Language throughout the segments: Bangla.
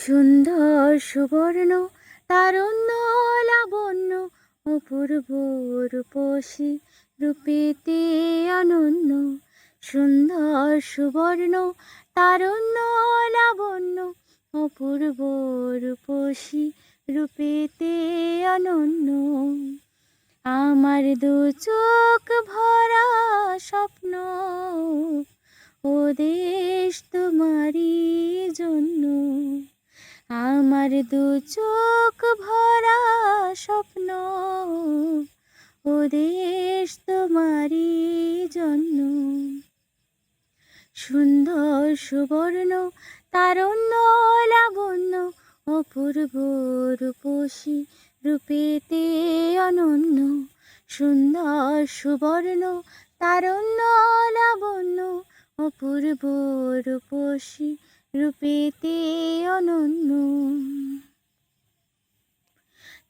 সুন্দর সুবর্ণ তারুণ্য লাবণ্য অপূর্ব রূপসী রূপেতে অনন্য। সুন্দর সুবর্ণ তারুণ্য লাবণ্য অপূর্ব রূপসী রূপেতে অনন্য। আমার দু চোখ ভরা স্বপ্ন, ও দেশ তোমারই জন্য। আমার দু চোখ ভরা স্বপ্ন, ও দেশ তোমারই জন্য। সুন্দর সুবর্ণ তারুণ্য লাবণ্য অপূর্ব রূপসী রূপেতে অনন্য। সুন্দর সুবর্ণ তারুণ্য লাবণ্য অপূর্ব রূপসী রূপেতে অনন্য।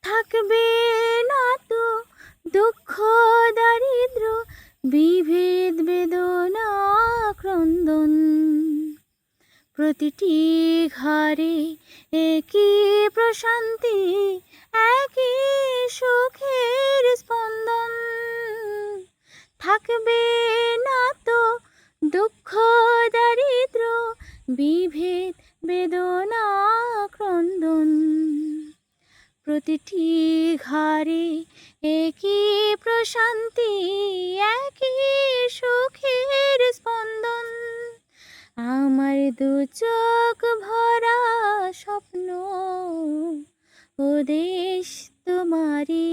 থাকবে না তো দুঃখ দারিদ্র বিভেদ বেদনা ক্রন্দন। প্রতিটি ঘরে একই প্রশান্তি, একই সুখের স্পন্দন। থাকবে না তো দুঃখ দারিদ্র বিভেদ বেদনা ক্রন্দন। প্রতিটি ঘরে একই প্রশান্তি, একই সুখের স্পন্দন। আমার দু চোখ ভরা স্বপ্ন, ও দেশ তোমারই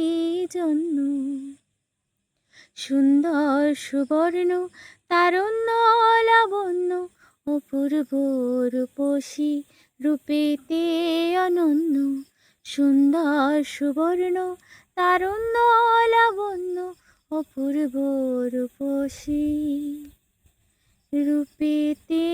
জন্য। সুন্দর সুবর্ণ তারুণ্য লাবণ্য অপূর্ব রূপসী রূপেতে অনন্য। সুন্দর সুবর্ণ তারুণ্য লাবণ্য অপূর্ব রূপসী রূপেতে